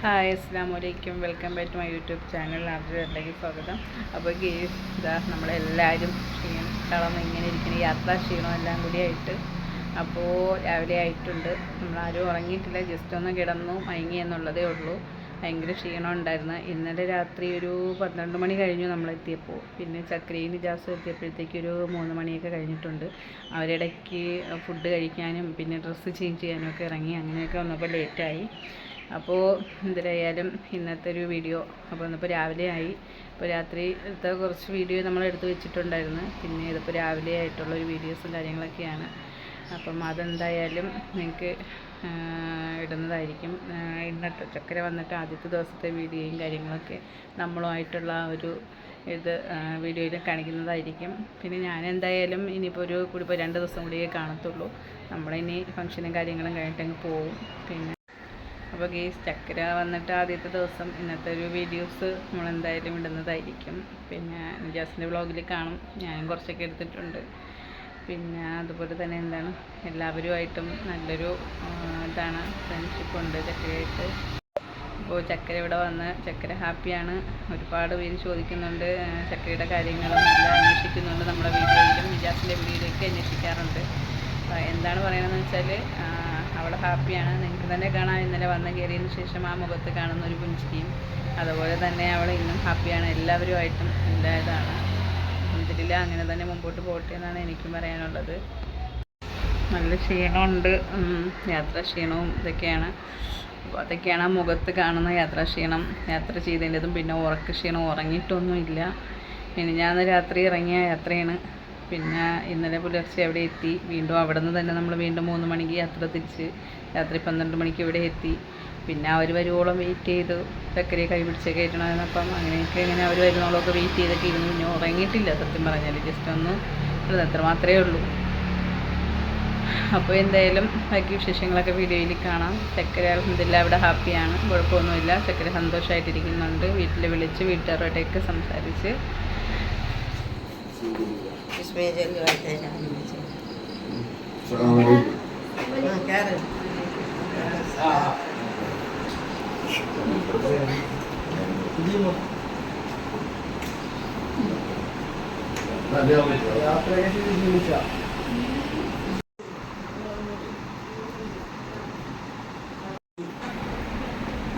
Hi അസ്സലാമലൈക്കും, welcome back to my YouTube channel. അതിലേക്ക് സ്വാഗതം. അപ്പോൾ ഇതാ നമ്മളെല്ലാവരും ക്ഷീണം ഇങ്ങനെ ഇരിക്കുന്ന യാത്രാ ക്ഷീണം എല്ലാം കൂടി ആയിട്ട് അപ്പോൾ രാവിലെ ആയിട്ടുണ്ട്. നമ്മളാരും ഉറങ്ങിയിട്ടില്ല, ജസ്റ്റ് ഒന്ന് കിടന്നു മയങ്ങി എന്നുള്ളതേ ഉള്ളൂ. ഭയങ്കര ക്ഷീണം ഉണ്ടായിരുന്നു. ഇന്നലെ രാത്രി ഒരു 12 മണി കഴിഞ്ഞു നമ്മളെത്തിയപ്പോൾ. പിന്നെ ചക്രയും നിജാസും എത്തിയപ്പോഴത്തേക്ക് ഒരു 3 മണിയൊക്കെ കഴിഞ്ഞിട്ടുണ്ട്. അവരിടയ്ക്ക് ഫുഡ് കഴിക്കാനും പിന്നെ ഡ്രസ്സ് ചേഞ്ച് ചെയ്യാനും ഒക്കെ ഇറങ്ങി. അങ്ങനെയൊക്കെ വന്നപ്പോൾ ലേറ്റായി. അപ്പോൾ എന്തായാലും ഇന്നത്തെ ഒരു വീഡിയോ അപ്പോൾ ഇന്നിപ്പോൾ രാവിലെ ആയി. ഇപ്പോൾ രാത്രിത്തെ കുറച്ച് വീഡിയോ നമ്മൾ എടുത്ത് വെച്ചിട്ടുണ്ടായിരുന്നു. പിന്നെ ഇതിപ്പോൾ രാവിലെ ആയിട്ടുള്ളൊരു വീഡിയോസും കാര്യങ്ങളൊക്കെയാണ്. അപ്പം അതെന്തായാലും നിങ്ങൾക്ക് ഇടുന്നതായിരിക്കും. ഇന്നത്തെ ചക്കര വന്നിട്ട് ആദ്യത്തെ ദിവസത്തെ വീഡിയോയും കാര്യങ്ങളൊക്കെ നമ്മളുമായിട്ടുള്ള ഒരു വീഡിയോയിൽ കാണിക്കുന്നതായിരിക്കും. പിന്നെ ഞാൻ എന്തായാലും ഇനിയിപ്പോൾ കൂടിപ്പോൾ 2 ദിവസം കൂടിയേ കാണത്തുള്ളൂ. നമ്മളിനി ഫംഗ്ഷനും കാര്യങ്ങളും കഴിഞ്ഞിട്ടങ്ങ് പോവും. പിന്നെ അപ്പോൾ ചക്കര വന്നിട്ട് ആദ്യത്തെ ദിവസം ഇന്നത്തെ ഒരു വീഡിയോസ് നമ്മളെന്തായാലും ഇടുന്നതായിരിക്കും. പിന്നെ നിജാസിൻ്റെ വ്ളോഗിൽ കാണും, ഞാനും കുറച്ചൊക്കെ എടുത്തിട്ടുണ്ട്. പിന്നെ അതുപോലെ തന്നെ എല്ലാവരുമായിട്ടും നല്ലൊരു ഫ്രണ്ട്ഷിപ്പുണ്ട് ചക്കരയായിട്ട്. അപ്പോൾ ചക്കര ഇവിടെ വന്ന് ചക്കര ഹാപ്പിയാണ്. ഒരുപാട് പേര് ചോദിക്കുന്നുണ്ട്, ചക്കരയുടെ കാര്യങ്ങളും എല്ലാം അന്വേഷിക്കുന്നുണ്ട്. നമ്മുടെ വീഡിയോയിലും നിജാസിൻ്റെ വീഡിയോയിലൊക്കെ അന്വേഷിക്കാറുണ്ട്. എന്താണ് പറയണമെന്ന് വെച്ചാൽ അവൾ ഹാപ്പിയാണ്. നിങ്ങൾക്ക് തന്നെ കാണാം, ഇന്നലെ വന്ന് കയറിയതിന് ശേഷം ആ മുഖത്ത് കാണുന്ന ഒരു പുഞ്ചിരിയും. അതുപോലെ തന്നെ അവൾ ഇന്നും ഹാപ്പിയാണ്. എല്ലാവരുമായിട്ടും എല്ലാ ഇതാണ്. ഇതിലില്ല, അങ്ങനെ തന്നെ മുമ്പോട്ട് പോകട്ടെ എന്നാണ് എനിക്കും പറയാനുള്ളത്. നല്ല ക്ഷീണമുണ്ട്, യാത്രാ ക്ഷീണവും ഇതൊക്കെയാണ്. അപ്പോൾ അതൊക്കെയാണ് ആ മുഖത്ത് കാണുന്ന യാത്രാ ക്ഷീണം. യാത്ര ചെയ്തതിൻ്റെതും പിന്നെ ഉറക്ക ക്ഷീണം. ഉറങ്ങിയിട്ടൊന്നുമില്ല. പിന്നെ ഞാൻ രാത്രി ഇറങ്ങിയ യാത്രയാണ്. പിന്നെ ഇന്നലെ പുലർച്ചെ അവിടെ എത്തി. വീണ്ടും അവിടെ നിന്ന് തന്നെ നമ്മൾ വീണ്ടും 3 മണിക്ക് യാത്ര തിരിച്ച് രാത്രി 12 മണിക്ക് ഇവിടെ എത്തി. പിന്നെ അവർ വരുവോളം വെയിറ്റ് ചെയ്തു. ചക്കരയെ കൈ പിടിച്ച് കയറ്റണമെന്നപ്പം അങ്ങനെയൊക്കെ ഇങ്ങനെ അവർ വരുന്നോളമൊക്കെ വെയിറ്റ് ചെയ്തൊക്കെ ഇരുന്നു. പിന്നെ ഉറങ്ങിയിട്ടില്ല സത്യം പറഞ്ഞാൽ, ജസ്റ്റ് ഒന്ന് അത്ര മാത്രമേ ഉള്ളൂ. അപ്പോൾ എന്തായാലും ബാക്കി വിശേഷങ്ങളൊക്കെ വീഡിയോയിൽ കാണാം. ചക്കര അൽഹംദുലില്ലാ അവിടെ ഹാപ്പിയാണ്, കുഴപ്പമൊന്നുമില്ല. ചക്കര സന്തോഷമായിട്ടിരിക്കുന്നുണ്ട്. വീട്ടിൽ വിളിച്ച് വീട്ടുകാരുമായിട്ടൊക്കെ സംസാരിച്ച്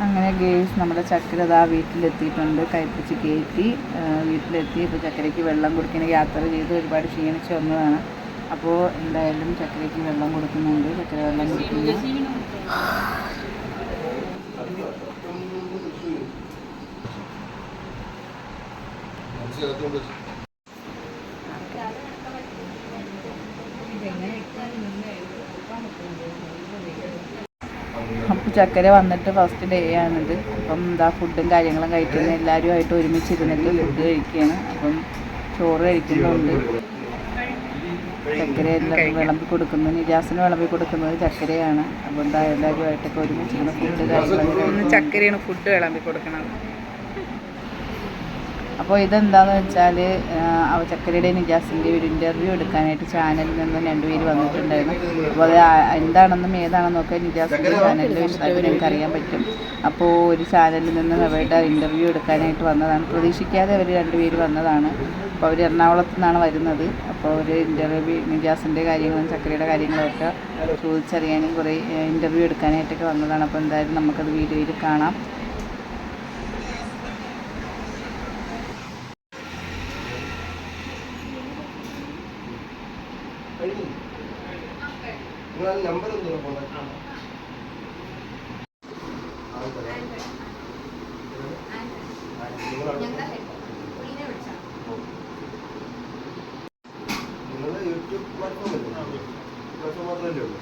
അങ്ങനെ ഗേൾസ് നമ്മുടെ ചക്കര വീട്ടിലെത്തിയിട്ടുണ്ട്. കൈപ്പിടിച്ച് കയറ്റി വീട്ടിലെത്തി. ഇപ്പോൾ ചക്കരയ്ക്ക് വെള്ളം കൊടുക്കുന്ന യാത്ര ചെയ്ത് ഒരുപാട് ക്ഷീണിച്ച് വന്നതാണ്. അപ്പോൾ എന്തായാലും ചക്കരയ്ക്ക് വെള്ളം കൊടുക്കുന്നുണ്ട്. ചക്കര വെള്ളം കുടിക്കുന്നു. അപ്പോൾ ചക്കര വന്നിട്ട് ഫസ്റ്റ് ഡേ ആണിത്. അപ്പം ഫുഡും കാര്യങ്ങളും കഴിക്കുന്നത് എല്ലാവരുമായിട്ട് ഒരുമിച്ചിരുന്നിട്ട് ഫുഡ് കഴിക്കുകയാണ്. അപ്പം ചോറ് കഴിക്കുന്നുണ്ട്. ചക്കര എല്ലാം വിളമ്പി കൊടുക്കുന്നു. നിജാസിന് വിളമ്പി കൊടുക്കുന്നത് ചക്കരയാണ്. അപ്പോൾ എല്ലാവരുമായിട്ടൊക്കെ ഒരുമിച്ചിരുന്ന് ഫുഡ് കാര്യങ്ങളൊക്കെ ചക്കരയാണ് ഫുഡ് വിളമ്പി കൊടുക്കണം. അപ്പോൾ ഇതെന്താണെന്ന് വെച്ചാൽ ചക്കരയുടെ നിജാസിൻ്റെ ഒരു ഇൻ്റർവ്യൂ എടുക്കാനായിട്ട് ചാനലിൽ നിന്ന് 2 പേര് വന്നിട്ടുണ്ടായിരുന്നു. അപ്പോൾ അത് എന്താണെന്നും ഏതാണെന്നും ഒക്കെ നിജാസിൻ്റെ ചാനലിൽ വിശദമായിട്ട് നിങ്ങൾക്ക് അറിയാൻ പറ്റും. അപ്പോൾ ഒരു ചാനലിൽ നിന്ന് അവരുടെ ഇൻ്റർവ്യൂ എടുക്കാനായിട്ട് വന്നതാണ്. പ്രതീക്ഷിക്കാതെ അവർ 2 പേര് വന്നതാണ്. അപ്പോൾ അവർ എറണാകുളത്ത് നിന്നാണ് വരുന്നത്. അപ്പോൾ അവർ ഇൻ്റർവ്യൂ നിജാസിൻ്റെ കാര്യങ്ങളും ചക്കരയുടെ കാര്യങ്ങളൊക്കെ ചോദിച്ചറിയാനും കുറേ ഇൻ്റർവ്യൂ എടുക്കാനായിട്ടൊക്കെ വന്നതാണ്. അപ്പോൾ എന്തായാലും നമുക്കത് വീഡിയോയിൽ കാണാം. നമ്പർ യൂട്യൂബ് പ്ലാറ്റ്ഫോം മാത്രമല്ലേ ഉള്ളൂ.